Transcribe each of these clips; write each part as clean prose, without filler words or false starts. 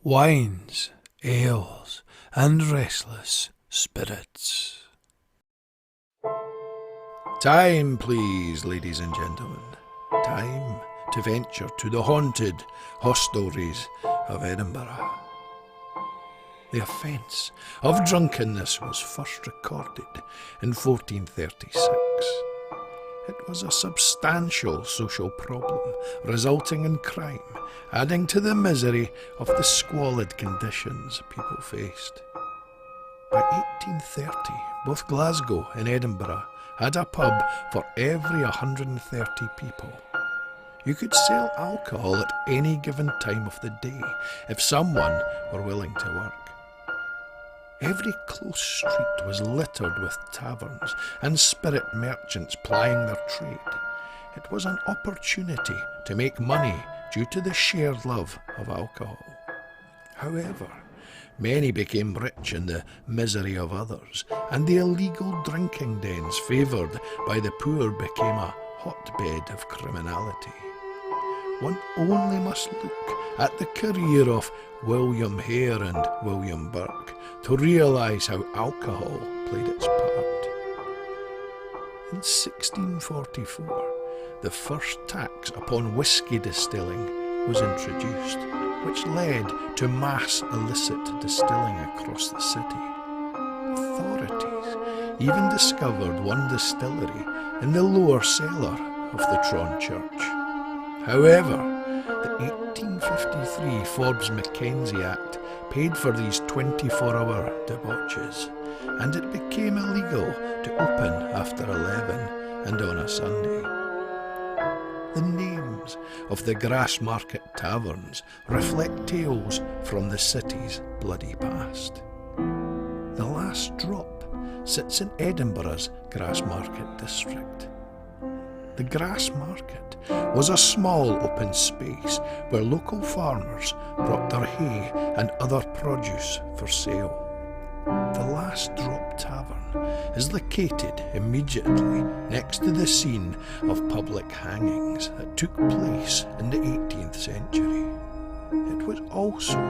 wines, ales, and restless spirits. Time, please, ladies and gentlemen. Time to venture to the haunted hostelries of Edinburgh. The offence of drunkenness was first recorded in 1436. It was a substantial social problem, resulting in crime, adding to the misery of the squalid conditions people faced. By 1830, both Glasgow and Edinburgh had a pub for every 130 people. You could sell alcohol at any given time of the day if someone were willing to work. Every close street was littered with taverns and spirit merchants plying their trade. It was an opportunity to make money due to the shared love of alcohol. However, many became rich in the misery of others, and the illegal drinking dens favoured by the poor became a hotbed of criminality. One only must look at the career of William Hare and William Burke to realise how alcohol played its part. In 1644, the first tax upon whisky distilling was introduced, which led to mass illicit distilling across the city. Authorities even discovered one distillery in the lower cellar of the Tron Church. However, the 1853 Forbes-Mackenzie Act paid for these 24-hour debauches, and it became illegal to open after 11 and on a Sunday. The names of the Grassmarket taverns reflect tales from the city's bloody past. The Last Drop sits in Edinburgh's Grassmarket district. The Grassmarket was a small open space where local farmers brought their hay and other produce for sale. The Last Drop Tavern is located immediately next to the scene of public hangings that took place in the 18th century. It was also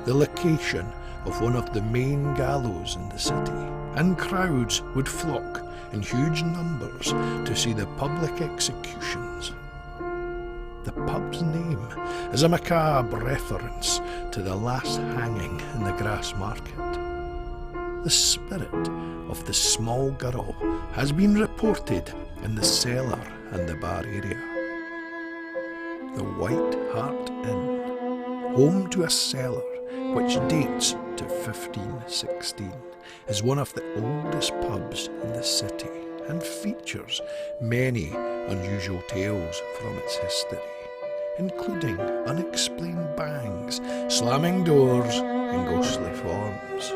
the location of one of the main gallows in the city, and crowds would flock in huge numbers to see the public executions. The pub's name is a macabre reference to the last hanging in the Grassmarket. The spirit of the small girl has been reported in the cellar and the bar area. The White Hart Inn, home to a cellar which dates to 1516, is one of the oldest pubs in the city and features many unusual tales from its history, including unexplained bangs, slamming doors, and ghostly forms.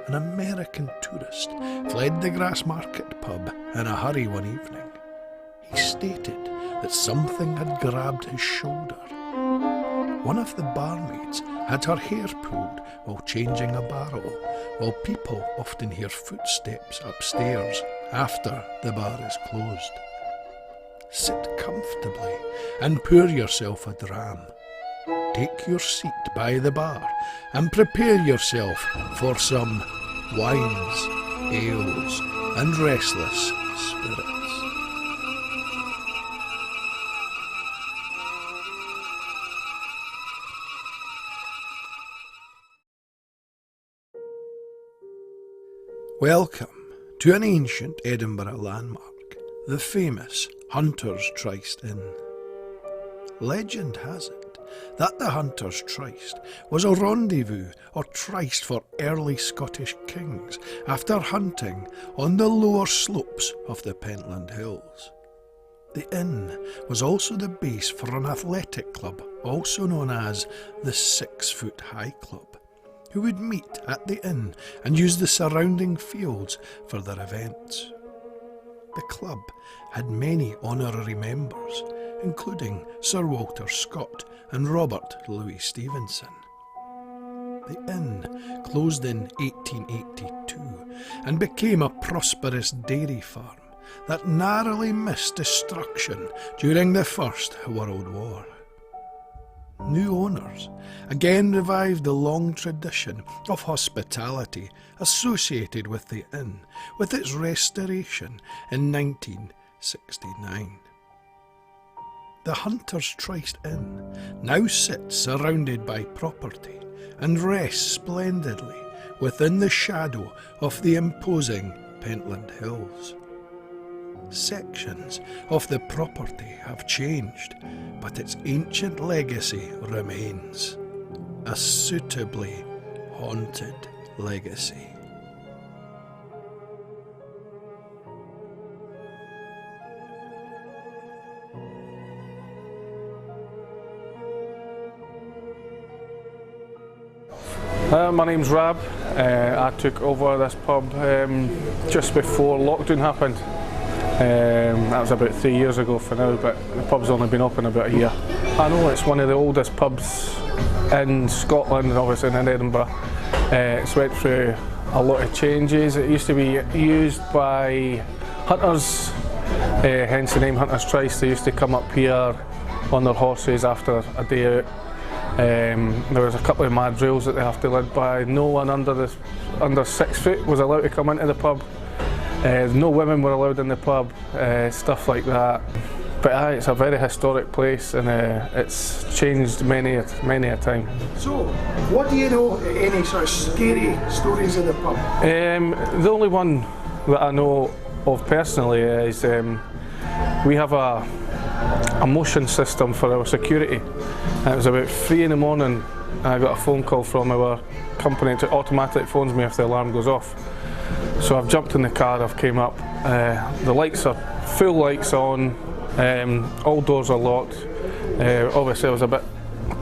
An American tourist fled the Grassmarket pub in a hurry one evening. He stated that something had grabbed his shoulder. One of the barmaids had her hair pulled while changing a barrel, while people often hear footsteps upstairs after the bar is closed. Sit comfortably and pour yourself a dram. Take your seat by the bar and prepare yourself for some wines, ales, and restless spirits. Welcome to an ancient Edinburgh landmark, the famous Hunters Tryst Inn. Legend has it that the Hunters Tryst was a rendezvous or tryst for early Scottish kings after hunting on the lower slopes of the Pentland Hills. The inn was also the base for an athletic club, also known as the 6 Foot High Club, who would meet at the inn and use the surrounding fields for their events. The club had many honorary members, including Sir Walter Scott and Robert Louis Stevenson. The inn closed in 1882 and became a prosperous dairy farm that narrowly missed destruction during the First World War. new owners again revived the long tradition of hospitality associated with the inn with its restoration in 1969. The Hunters Tryst Inn now sits surrounded by property and rests splendidly within the shadow of the imposing Pentland Hills. Sections of the property have changed, but its ancient legacy remains. A suitably haunted legacy. My name's Rab. I took over this pub just before lockdown happened. That was about 3 years ago for now, but the pub's only been open about a year. I know it's one of the oldest pubs in Scotland, obviously in Edinburgh. It's went through a lot of changes. It used to be used by hunters, hence the name Hunters Tryst. They used to come up here on their horses after a day out. There was a couple of mad rules that they have to live by. No one under 6 foot was allowed to come into the pub. No women were allowed in the pub, stuff like that. But it's a very historic place, and it's changed many a time. So, what do you know, any sort of scary stories of the pub? The only one that I know of personally is we have a motion system for our security. And it was about 3 in the morning, I got a phone call from our company. It automatically phones me if the alarm goes off. So I've jumped in the car, I've came up, the lights are full lights on, all doors are locked. Obviously I was a bit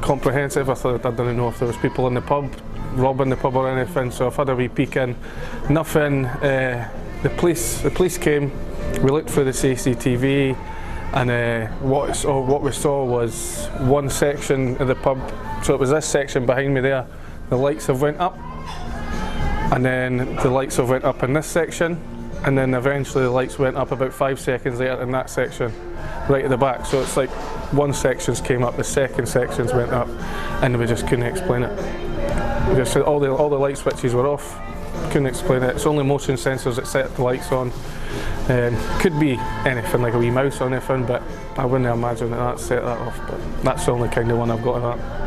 comprehensive. I didn't know if there was people in the pub, robbing the pub or anything, so I've had a wee peek in. Nothing. The police came, we looked through the CCTV, and what we saw was one section of the pub. So it was this section behind me there. The lights have went up, and then the lights have went up in this section, and then eventually the lights went up about 5 seconds later in that section, right at the back. So it's like one section's came up, the second section's went up, and we just couldn't explain it. We just said all the light switches were off. Couldn't explain it. It's only motion sensors that set the lights on. Could be anything like a wee mouse or anything, but I wouldn't imagine that set that off. But that's the only kind of one I've got of that.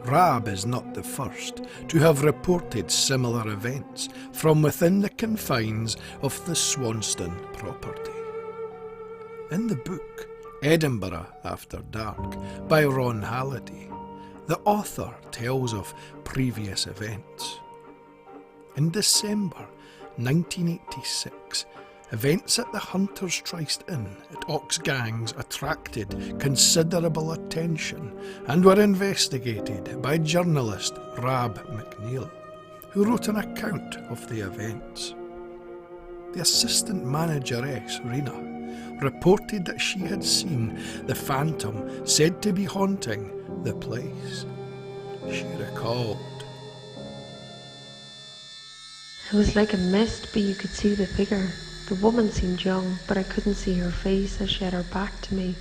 Rab is not the first to have reported similar events from within the confines of the Swanston property. In the book Edinburgh After Dark by Ron Halliday, the author tells of previous events. In December 1986, events at the Hunters Tryst Inn at Oxgangs attracted considerable attention and were investigated by journalist Rab McNeill, who wrote an account of the events. The assistant manageress, Rena, reported that she had seen the phantom said to be haunting the place. She recalled, "It was like a mist, but you could see the figure. The woman seemed young, but I couldn't see her face as she had her back to me.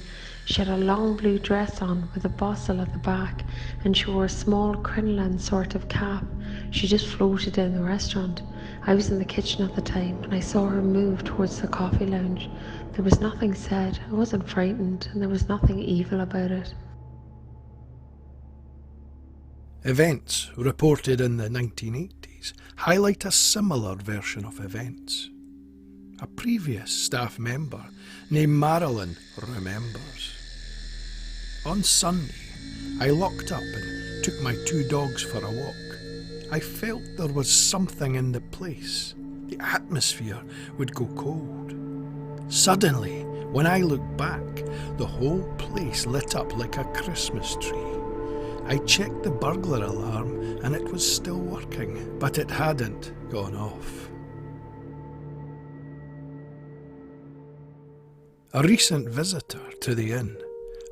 She had a long blue dress on with a bustle at the back, and she wore a small crinoline sort of cap. She just floated in the restaurant. I was in the kitchen at the time, and I saw her move towards the coffee lounge. There was nothing said. I wasn't frightened, and there was nothing evil about it." Events reported in the 1980s highlight a similar version of events. A previous staff member named Marilyn remembers. "On Sunday, I locked up and took my 2 dogs for a walk. I felt there was something in the place. The atmosphere would go cold. Suddenly, when I looked back, the whole place lit up like a Christmas tree. I checked the burglar alarm and it was still working, but it hadn't gone off." A recent visitor to the inn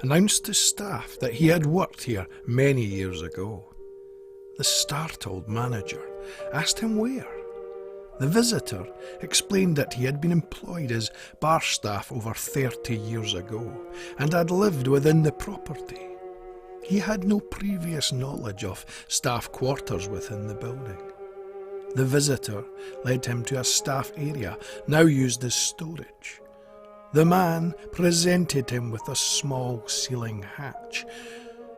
announced to staff that he had worked here many years ago. The startled manager asked him where. The visitor explained that he had been employed as bar staff over 30 years ago and had lived within the property He had no previous knowledge of staff quarters within the building. The visitor led him to a staff area now used as storage. The man presented him with a small ceiling hatch,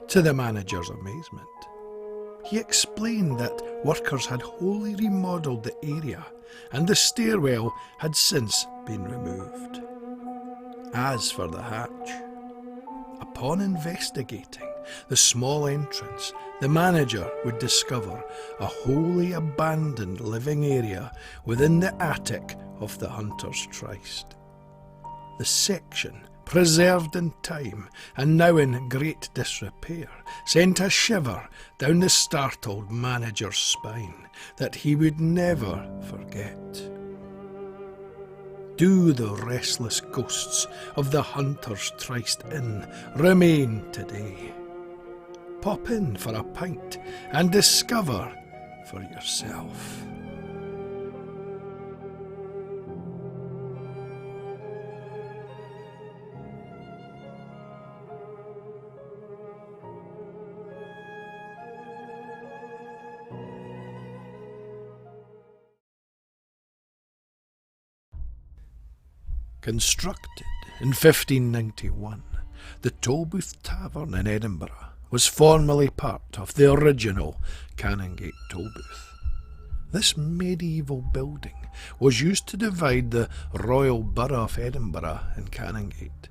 to the manager's amazement. He explained that workers had wholly remodelled the area and the stairwell had since been removed. As for the hatch, upon investigating the small entrance, the manager would discover a wholly abandoned living area within the attic of the Hunters Tryst. The section, preserved in time and now in great disrepair, sent a shiver down the startled manager's spine that he would never forget. Do the restless ghosts of the Hunters Tryst Inn remain today? Pop in for a pint and discover for yourself. Constructed in 1591, the Tolbooth Tavern in Edinburgh was formerly part of the original Canongate Tollbooth. This medieval building was used to divide the Royal Borough of Edinburgh and Canongate.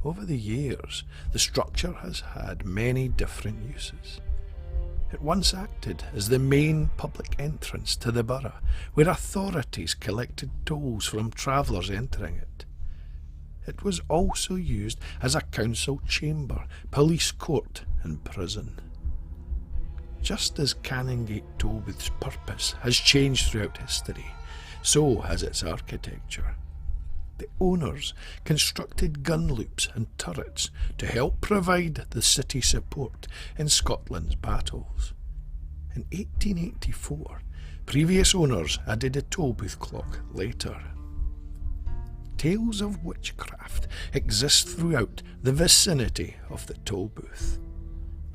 Over the years, the structure has had many different uses. It once acted as the main public entrance to the borough, where authorities collected tolls from travellers entering it. It was also used as a council chamber, police court and prison. Just as Canongate Tollbooth's purpose has changed throughout history, so has its architecture. The owners constructed gun loops and turrets to help provide the city support in Scotland's battles. In 1884, previous owners added a tollbooth clock later. Tales of witchcraft exist throughout the vicinity of the tollbooth.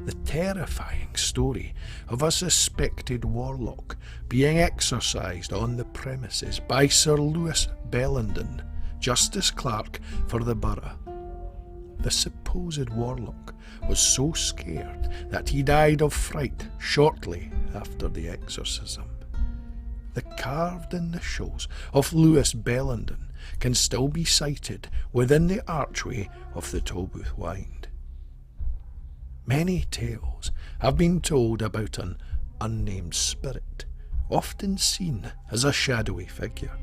The terrifying story of a suspected warlock being exorcised on the premises by Sir Lewis Bellenden, Justice Clerk for the borough. The supposed warlock was so scared that he died of fright shortly after the exorcism. The carved initials of Lewis Bellenden can still be sighted within the archway of the Tollbooth Wynd. Many tales have been told about an unnamed spirit, often seen as a shadowy figure,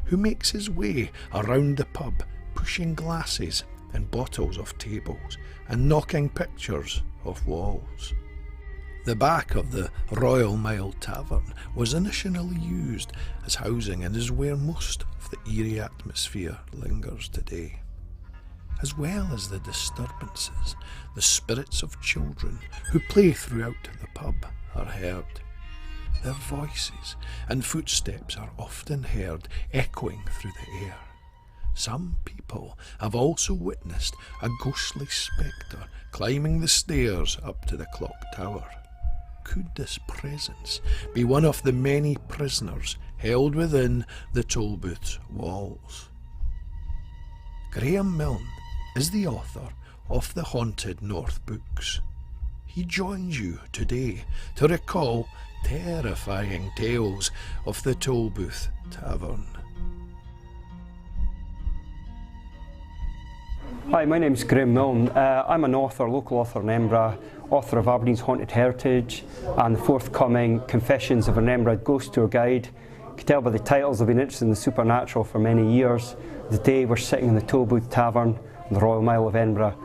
who makes his way around the pub, pushing glasses and bottles off tables and knocking pictures off walls. The back of the Royal Mile Tavern was initially used as housing and is where most of the eerie atmosphere lingers today. As well as the disturbances, the spirits of children who play throughout the pub are heard. Their voices and footsteps are often heard echoing through the air. Some people have also witnessed a ghostly spectre climbing the stairs up to the clock tower. Could this presence be one of the many prisoners held within the Tollbooth's walls? Graham Milne is the author of the Haunted North books. He joins you today to recall terrifying tales of the Tolbooth Tavern. Hi, my name's Graham Milne. I'm an author, local author in Edinburgh, author of Aberdeen's Haunted Heritage and the forthcoming Confessions of an Edinburgh Ghost Tour Guide. You can tell by the titles I've been interested in the supernatural for many years. Today we're sitting in the Tollbooth Tavern on the Royal Mile of Edinburgh.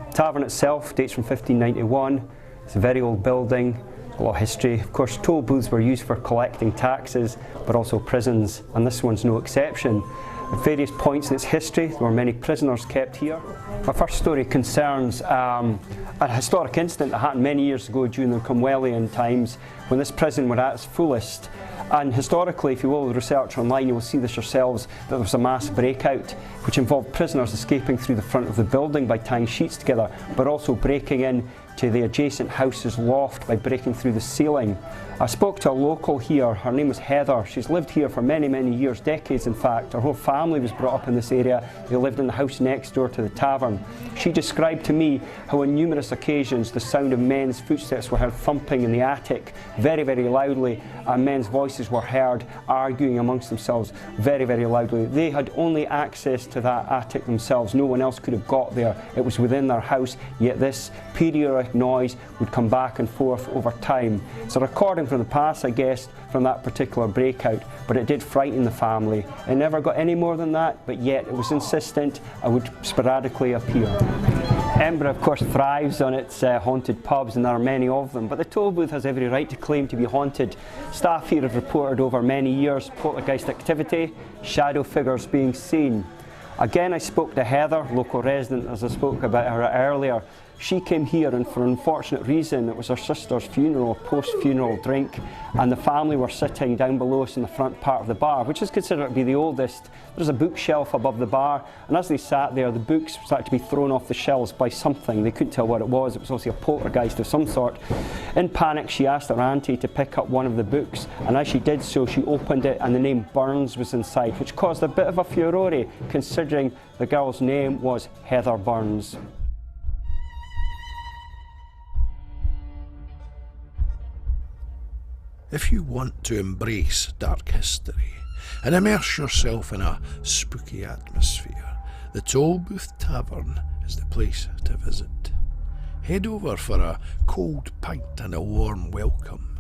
The tavern itself dates from 1591. It's a very old building, a lot of history. Of course, toll booths were used for collecting taxes, but also prisons, and this one's no exception. At various points in its history, there were many prisoners kept here. My first story concerns a historic incident that happened many years ago during the Cromwellian times, when this prison was at its fullest. And historically, if you will research online, you will see this yourselves, that there was a mass breakout which involved prisoners escaping through the front of the building by tying sheets together, but also breaking in to the adjacent house's loft by breaking through the ceiling. I spoke to a local here. Her name was Heather. She's lived here for many, many years, decades in fact. Her whole family was brought up in this area. They lived in the house next door to the tavern. She described to me how on numerous occasions the sound of men's footsteps were heard thumping in the attic very, very loudly, and men's voices were heard arguing amongst themselves very, very loudly. They had only access to that attic themselves. No one else could have got there. It was within their house, yet this periodic noise would come back and forth over time. It's a recording from the past, I guess, from that particular breakout, but it did frighten the family. It never got any more than that, but yet it was insistent and would sporadically appear. Edinburgh, of course, thrives on its haunted pubs, and there are many of them, but the Tollbooth has every right to claim to be haunted. Staff here have reported over many years poltergeist activity, shadow figures being seen. Again, I spoke to Heather, local resident, as I spoke about her earlier. She came here, and for an unfortunate reason, it was her sister's funeral, post-funeral drink, and the family were sitting down below us in the front part of the bar, which is considered to be the oldest. There's a bookshelf above the bar, and as they sat there, the books started to be thrown off the shelves by something. They couldn't tell what it was. It was obviously a poltergeist of some sort. In panic, she asked her auntie to pick up one of the books, and as she did so, she opened it, and the name Burns was inside, which caused a bit of a furore, considering the girl's name was Heather Burns. If you want to embrace dark history and immerse yourself in a spooky atmosphere, the Tolbooth Tavern is the place to visit. Head over for a cold pint and a warm welcome.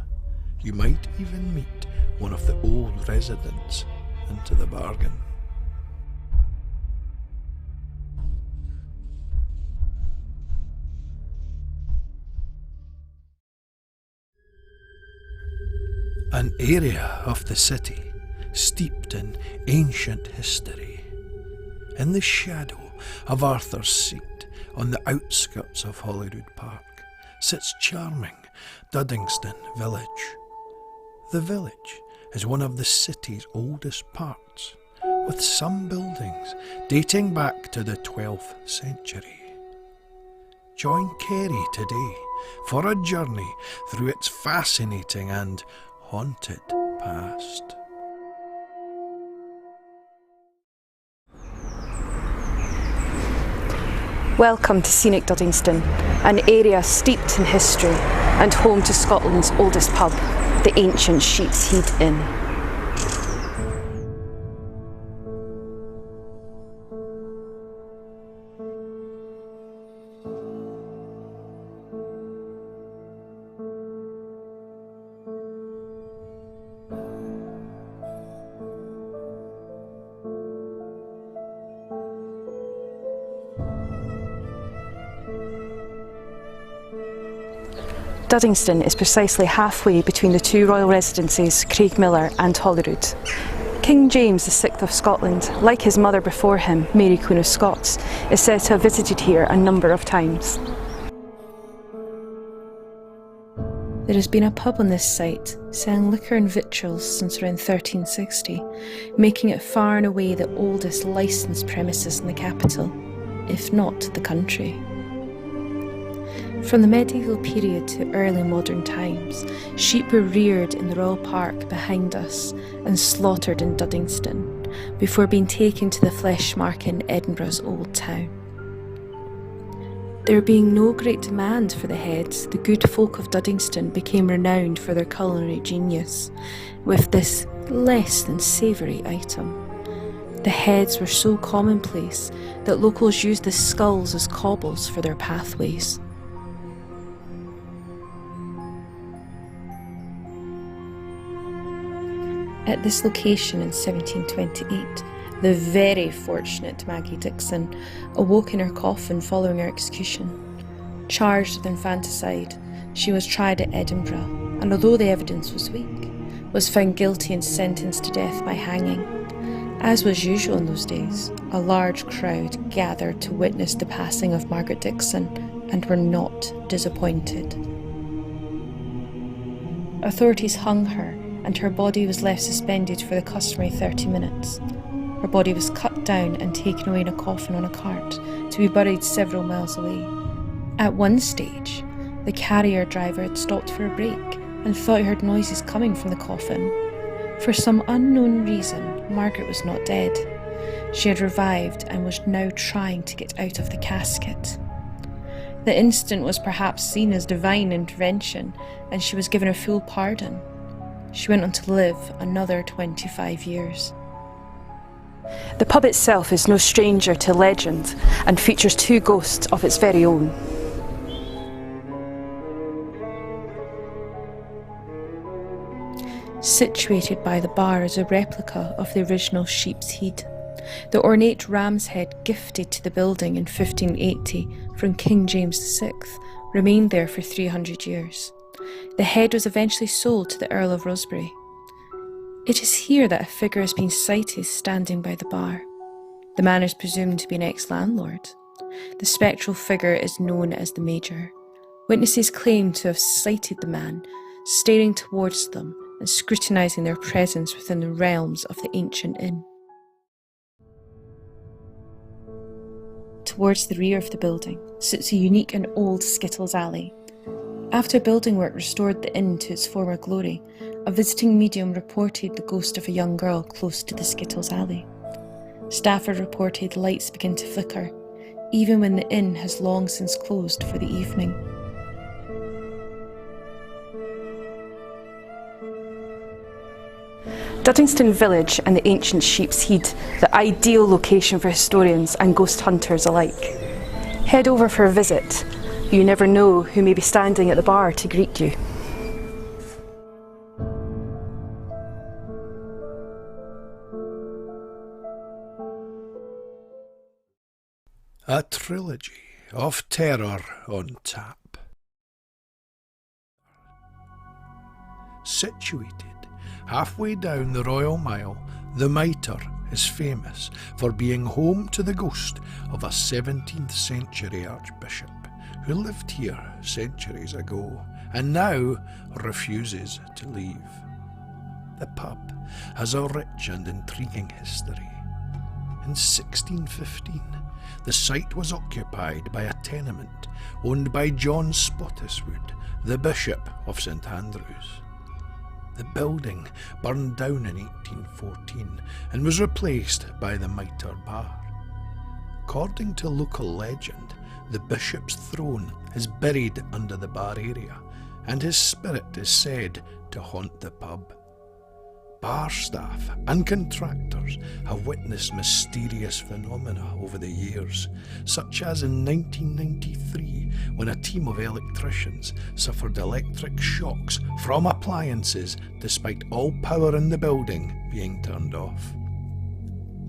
You might even meet one of the old residents into the bargain. An area of the city steeped in ancient history. In the shadow of Arthur's Seat, on the outskirts of Holyrood Park, sits charming Duddingston Village. The village is one of the city's oldest parts, with some buildings dating back to the 12th century. Join Kerry today for a journey through its fascinating and haunted past. Welcome to scenic Duddingston, an area steeped in history and home to Scotland's oldest pub, the ancient Sheep's Heid Inn. Duddingston is precisely halfway between the two royal residences, Craigmillar and Holyrood. King James VI of Scotland, like his mother before him, Mary Queen of Scots, is said to have visited here a number of times. There has been a pub on this site selling liquor and victuals since around 1360, making it far and away the oldest licensed premises in the capital, if not the country. From the medieval period to early modern times, sheep were reared in the Royal Park behind us and slaughtered in Duddingston, before being taken to the flesh market in Edinburgh's Old Town. There being no great demand for the heads, the good folk of Duddingston became renowned for their culinary genius, with this less than savoury item. The heads were so commonplace that locals used the skulls as cobbles for their pathways. At this location in 1728, the very fortunate Maggie Dixon awoke in her coffin following her execution. Charged with infanticide, she was tried at Edinburgh, and although the evidence was weak, was found guilty and sentenced to death by hanging. As was usual in those days, a large crowd gathered to witness the passing of Margaret Dixon and were not disappointed. Authorities hung her and her body was left suspended for the customary 30 minutes. Her body was cut down and taken away in a coffin on a cart to be buried several miles away. At one stage, the carrier driver had stopped for a break and thought he heard noises coming from the coffin. For some unknown reason, Margaret was not dead. She had revived and was now trying to get out of the casket. The incident was perhaps seen as divine intervention, and she was given a full pardon. She went on to live another 25 years. The pub itself is no stranger to legend and features 2 ghosts of its very own. Situated by the bar is a replica of the original Sheep's Head, the ornate ram's head gifted to the building in 1580 from King James VI remained there for 300 years. The head was eventually sold to the Earl of Rosebery. It is here that a figure has been sighted standing by the bar. The man is presumed to be an ex-landlord. The spectral figure is known as the Major. Witnesses claim to have sighted the man staring towards them and scrutinising their presence within the realms of the ancient inn. Towards the rear of the building sits a unique and old Skittles alley. After building work restored the inn to its former glory, a visiting medium reported the ghost of a young girl close to the Skittles alley. Staff have reported lights begin to flicker, even when the inn has long since closed for the evening. Duddingston Village and the ancient Sheep's Head, the ideal location for historians and ghost hunters alike. Head over for a visit. You never know who may be standing at the bar to greet you. A trilogy of terror on tap. Situated halfway down the Royal Mile, the Mitre is famous for being home to the ghost of a 17th century archbishop who lived here centuries ago and now refuses to leave. The pub has a rich and intriguing history. In 1615, the site was occupied by a tenement owned by John Spottiswoode, the Bishop of St Andrews. The building burned down in 1814 and was replaced by the Mitre Bar. According to local legend, the bishop's throne is buried under the bar area, and his spirit is said to haunt the pub. Bar staff and contractors have witnessed mysterious phenomena over the years, such as in 1993 when a team of electricians suffered electric shocks from appliances despite all power in the building being turned off.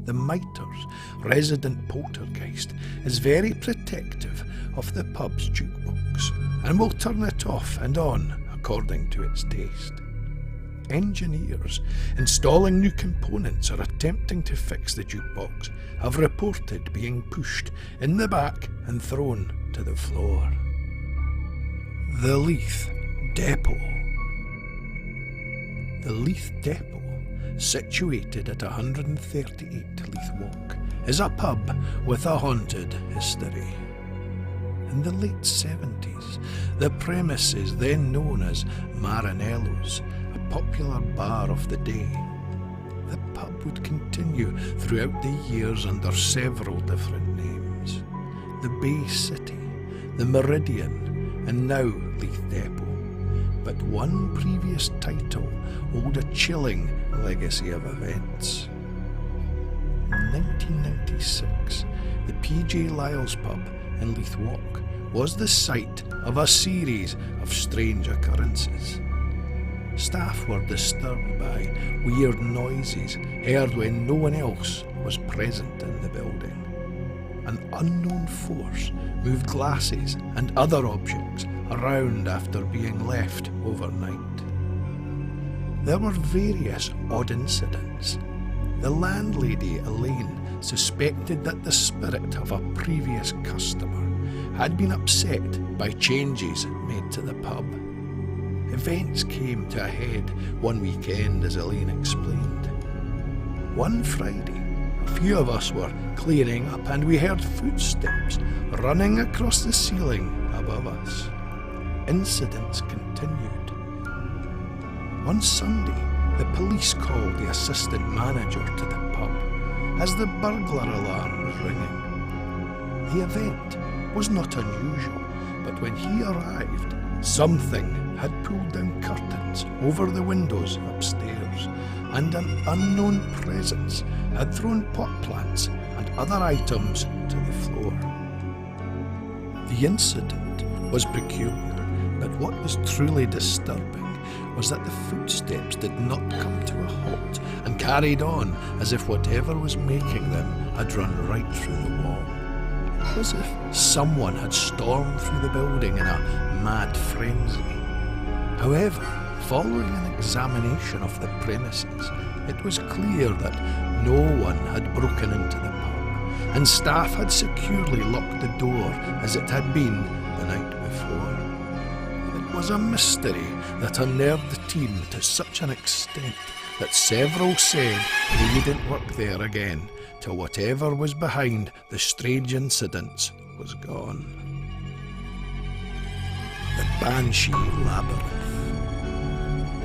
The Mitre's resident poltergeist is very protective of the pub's jukebox and will turn it off and on according to its taste. Engineers installing new components or attempting to fix the jukebox have reported being pushed in the back and thrown to the floor. The Leith Depot. The Leith Depot, situated at 138 Leith Walk, is a pub with a haunted history. In the late 70s, the premises, then known as Marinello's, popular bar of the day. The pub would continue throughout the years under several different names. The Bay City, the Meridian, and now Leith Depot. But one previous title hold a chilling legacy of events. In 1996, the PJ Lyle's pub in Leith Walk was the site of a series of strange occurrences. Staff were disturbed by weird noises heard when no one else was present in the building. An unknown force moved glasses and other objects around after being left overnight. There were various odd incidents. The landlady, Elaine, suspected that the spirit of a previous customer had been upset by changes made to the pub. events came to a head one weekend, as Elaine explained. One Friday, a few of us were clearing up and we heard footsteps running across the ceiling above us. Incidents continued. One Sunday, the police called the assistant manager to the pub as the burglar alarm was ringing. The event was not unusual, but when he arrived, something had pulled down curtains over the windows upstairs, and an unknown presence had thrown pot plants and other items to the floor. The incident was peculiar, but what was truly disturbing was that the footsteps did not come to a halt and carried on as if whatever was making them had run right through the wall. It was as if someone had stormed through the building in a mad frenzy. However, following an examination of the premises, it was clear that no one had broken into the pub, and staff had securely locked the door as it had been the night before. It was a mystery that unnerved the team to such an extent that several said they wouldn't work there again till whatever was behind the strange incidents was gone. The Banshee Labyrinth.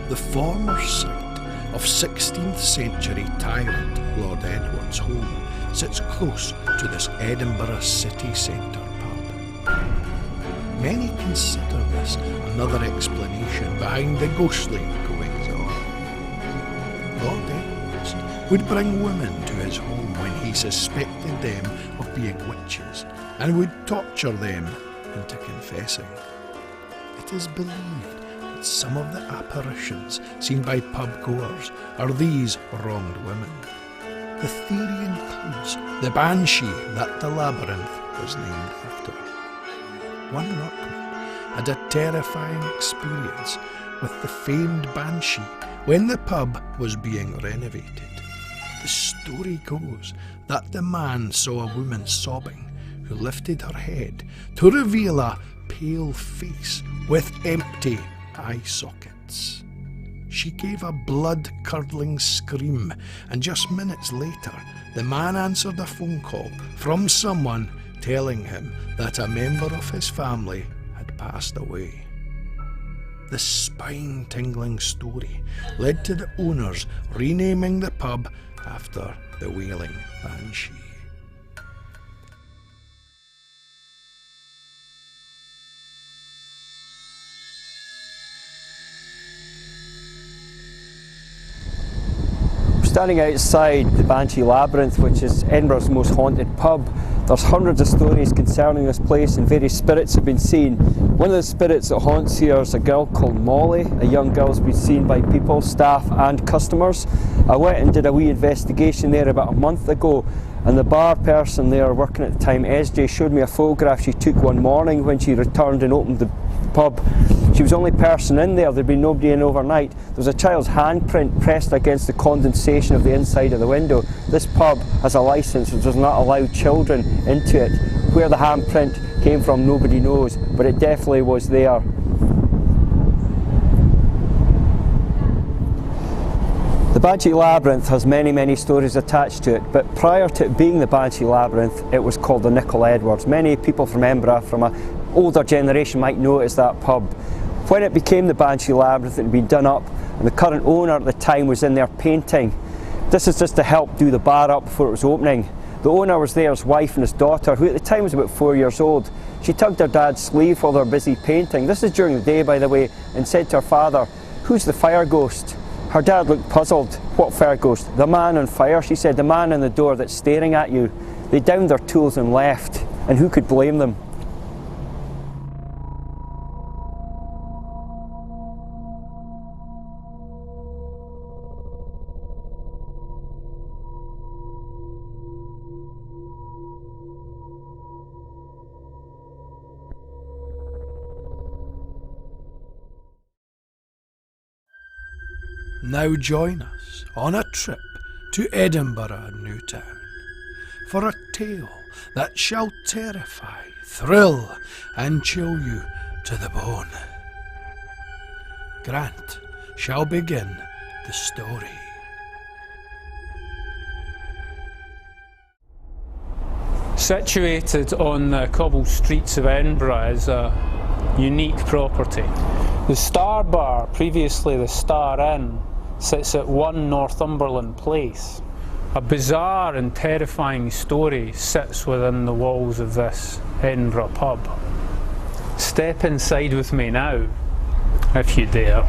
The former site of 16th century tyrant Lord Edward's home sits close to this Edinburgh city centre pub. Many consider this another explanation behind the ghostly goings-on. Lord Edwards would bring women to his home when he suspected them of being witches and would torture them into confessing. It is believed that some of the apparitions seen by pub-goers are these wronged women. The theory includes the Banshee that the labyrinth was named after. One workman had a terrifying experience with the famed Banshee when the pub was being renovated. The story goes that the man saw a woman sobbing who lifted her head to reveal a pale face with empty eye sockets. She gave a blood-curdling scream, and just minutes later, the man answered a phone call from someone telling him that a member of his family had passed away. The spine-tingling story led to the owners renaming the pub after the Wailing Banshee. Standing outside the Banshee Labyrinth, which is Edinburgh's most haunted pub, there's hundreds of stories concerning this place and various spirits have been seen. One of the spirits that haunts here is a girl called Molly. A young girl's been seen by people, staff and customers. I went and did a wee investigation there about a month ago, and the bar person there working at the time, SJ, showed me a photograph she took one morning when she returned and opened the pub. She was the only person in there, there'd been nobody in overnight. There was a child's handprint pressed against the condensation of the inside of the window. This pub has a licence which does not allow children into it. Where the handprint came from, nobody knows, but it definitely was there. The Banshee Labyrinth has many stories attached to it, but prior to it being the Banshee Labyrinth, it was called the Nicol Edwards. Many people from Edinburgh, from an older generation, might know it as that pub. When it became the Banshee Labyrinth, it had been done up, and the current owner at the time was in there painting. This is just to help do the bar up before it was opening. The owner was there, his wife and his daughter, who at the time was about 4 years old. She tugged her dad's sleeve while they were busy painting. This is during the day, by the way, and said to her father, "Who's the fire ghost?" Her dad looked puzzled. "What fire ghost?" "The man on fire," she said, "the man in the door that's staring at you." They downed their tools and left, and who could blame them? Now join us on a trip to Edinburgh Newtown for a tale that shall terrify, thrill and chill you to the bone. Grant shall begin the story. Situated on the cobbled streets of Edinburgh is a unique property. The Star Bar, previously the Star Inn, sits at 1 Northumberland Place. A bizarre and terrifying story sits within the walls of this Edinburgh pub. Step inside with me now, if you dare.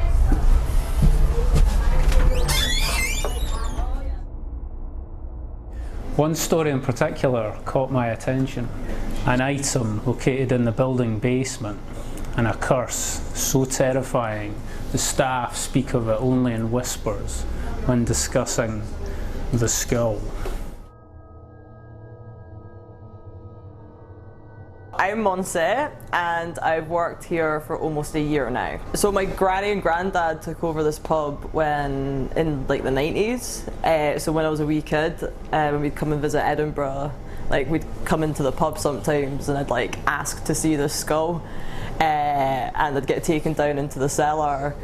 One story in particular caught my attention. An item located in the building basement, and a curse so terrifying the staff speak of it only in whispers when discussing the skull. I'm Monse and I've worked here for almost a year now. So my granny and granddad took over this pub when in like the 90s. So when I was a wee kid, when we'd come and visit Edinburgh, like we'd come into the pub sometimes and I'd like ask to see the skull, and I'd get taken down into the cellar.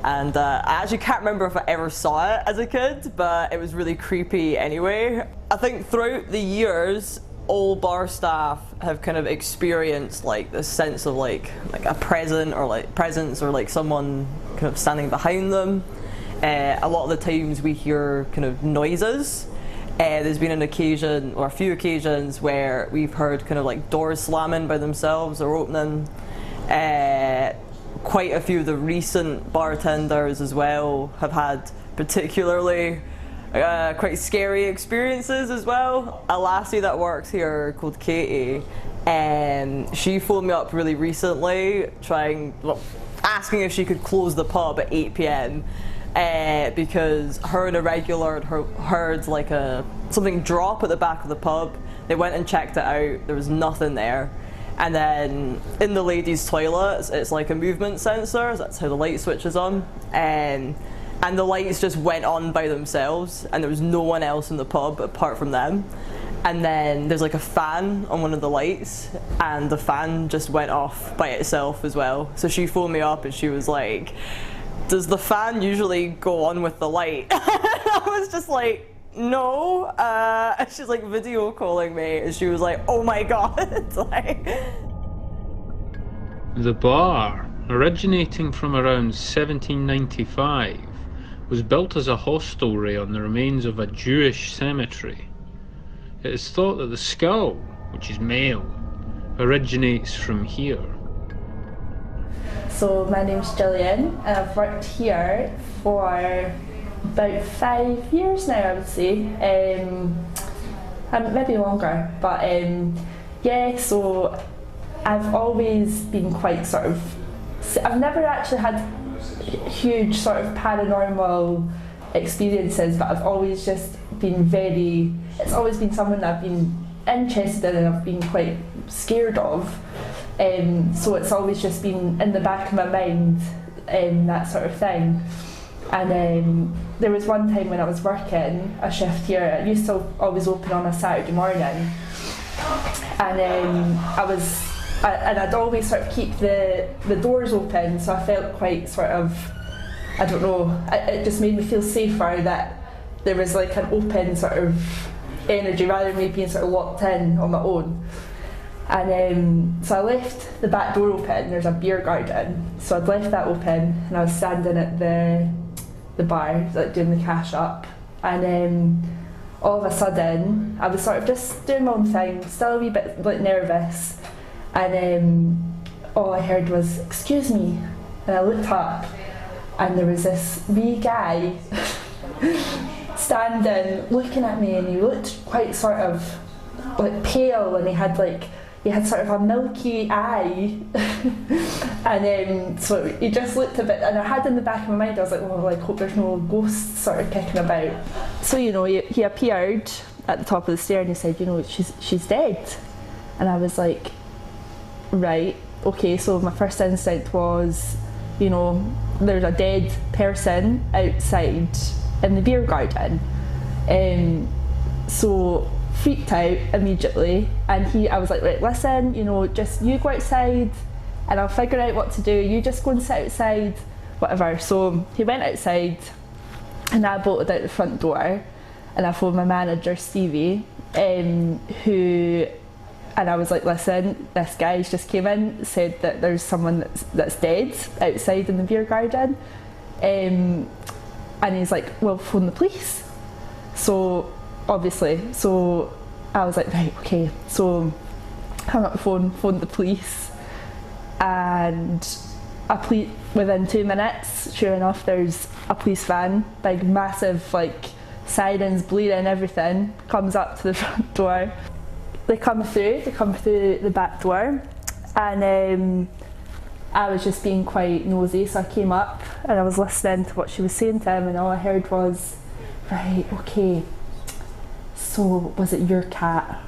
And I actually can't remember if I ever saw it as a kid, but it was really creepy anyway. I think throughout the years, all bar staff have kind of experienced like this sense of like a presence or like someone kind of standing behind them. A lot of the times we hear kind of noises. There's been an occasion or a few occasions where we've heard kind of like doors slamming by themselves or opening. Quite a few of the recent bartenders as well have had particularly quite scary experiences as well. A lassie that works here called Katie, she phoned me up really recently asking if she could close the pub at 8 p.m. Because her and a regular heard like something drop at the back of the pub. They went and checked it out, there was nothing there. And then in the ladies' toilets, it's like a movement sensor, that's how the light switches on. And the lights just went on by themselves, and there was no one else in the pub apart from them. And then there's like a fan on one of the lights, and the fan just went off by itself as well. So she phoned me up and she was like, does the fan usually go on with the light? I was just like, no. And she's like video calling me, and she was like, oh my god. Like, The bar, originating from around 1795, was built as a hostelry on the remains of a Jewish cemetery. It is thought that the skull, which is male, originates from here. So my name's Gillian and I've worked here for about 5 years now, I would say. Maybe longer, but yeah, so I've always been quite I've never actually had huge sort of paranormal experiences, but I've always just been it's always been something that I've been interested in and I've been quite scared of. So it's always just been in the back of my mind, that sort of thing. And there was one time when I was working a shift here, it used to always open on a Saturday morning, and I'd always sort of keep the doors open, so I felt quite sort of, I don't know, it just made me feel safer that there was like an open sort of energy rather than me being sort of locked in on my own. And so I left the back door open, there's a beer garden, so I'd left that open and I was standing at the bar, like doing the cash up, and all of a sudden I was sort of just doing my own thing, still a wee bit like nervous, and all I heard was, excuse me, and I looked up and there was this wee guy standing looking at me, and he looked quite sort of like pale, and he had sort of a milky eye. And so he just looked a bit, and I had in the back of my mind, I was like, well, I hope there's no ghosts sort of kicking about. So, you know, he appeared at the top of the stair and he said, you know, she's dead. And I was like, right, okay. So my first instinct was, you know, there's a dead person outside in the beer garden. So freaked out immediately, and I was like, right, listen, you know, just you go outside and I'll figure out what to do. You just go and sit outside whatever. So he went outside and I bolted out the front door and I phoned my manager Stevie, who, and I was like, listen, this guy's just came in, said that there's someone that's dead outside in the beer garden, and he's like, well, phone the police. So obviously, so I was like, right, okay. So hung up the phone, phoned the police, and within 2 minutes, sure enough, there's a police van, big massive, like, sirens bleeding, everything, comes up to the front door. They come through the back door, and I was just being quite nosy, so I came up and I was listening to what she was saying to him, and all I heard was, right, okay, so was it your cat?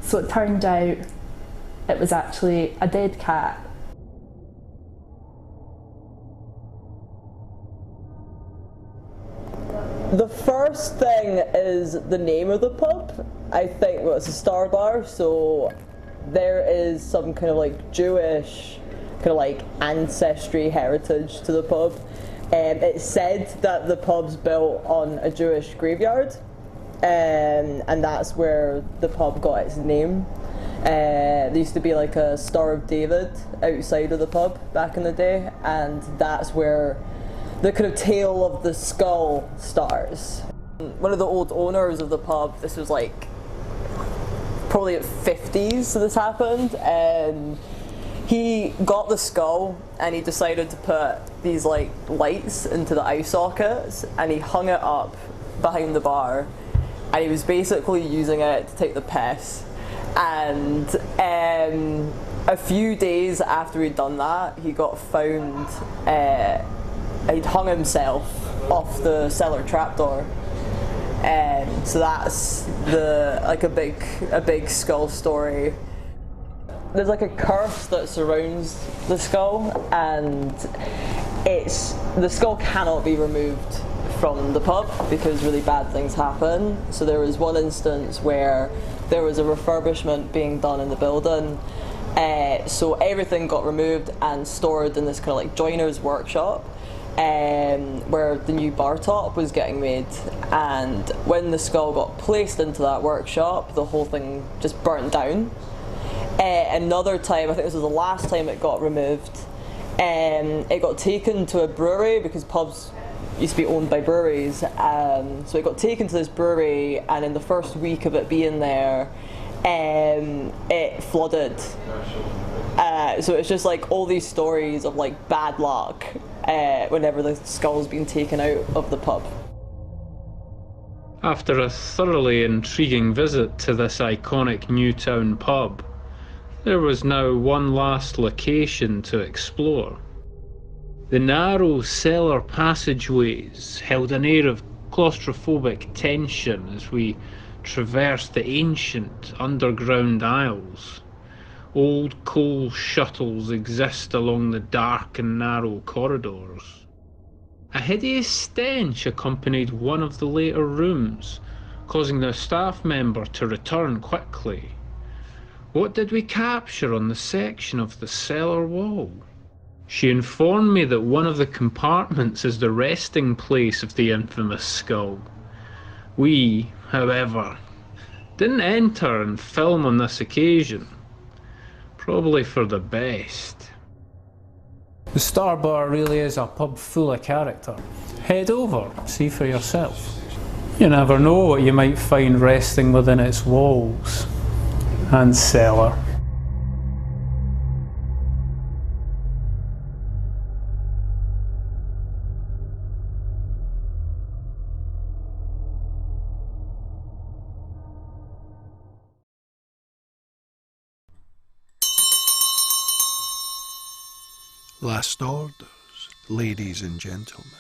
So it turned out it was actually a dead cat. The first thing is the name of the pub. I think it's a Star Bar, so there is some kind of like Jewish kind of like ancestry heritage to the pub. It's said that the pub's built on a Jewish graveyard, and that's where the pub got its name. There used to be like a Star of David outside of the pub back in the day, and that's where the kind of tale of the skull starts. One of the old owners of the pub, this was like probably at 50s, so this happened, and he got the skull and he decided to put these like lights into the eye sockets, and he hung it up behind the bar, and he was basically using it to take the piss. And a few days after he'd done that, he got found, he'd hung himself off the cellar trapdoor. So that's a big skull story. There's like a curse that surrounds the skull, and the skull cannot be removed from the pub because really bad things happen. So there was one instance where there was a refurbishment being done in the building, so everything got removed and stored in this kind of like joiner's workshop, where the new bar top was getting made. And when the skull got placed into that workshop, the whole thing just burnt down. Another time, I think this was the last time it got removed, it got taken to a brewery because pubs used to be owned by breweries. So it got taken to this brewery, and in the first week of it being there, it flooded. So it's just like all these stories of like bad luck whenever the skull's been taken out of the pub. After a thoroughly intriguing visit to this iconic Newtown pub, there was now one last location to explore. The narrow cellar passageways held an air of claustrophobic tension as we traversed the ancient underground aisles. Old coal shuttles exist along the dark and narrow corridors. A hideous stench accompanied one of the later rooms, causing the staff member to return quickly. What did we capture on the section of the cellar wall? She informed me that one of the compartments is the resting place of the infamous skull. We, however, didn't enter and film on this occasion. Probably for the best. The Star Bar really is a pub full of character. Head over, see for yourself. You never know what you might find resting within its walls and cellar. Last orders, ladies and gentlemen.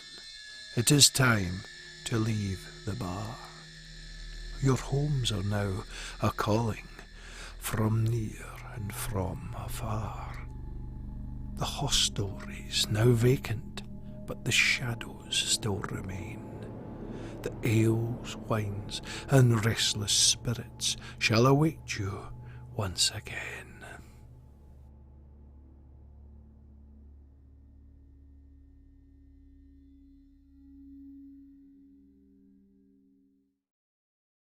It is time to leave the bar. Your homes are now a-calling from near and from afar. The hostelries now vacant, but the shadows still remain. The ales, wines, and restless spirits shall await you once again.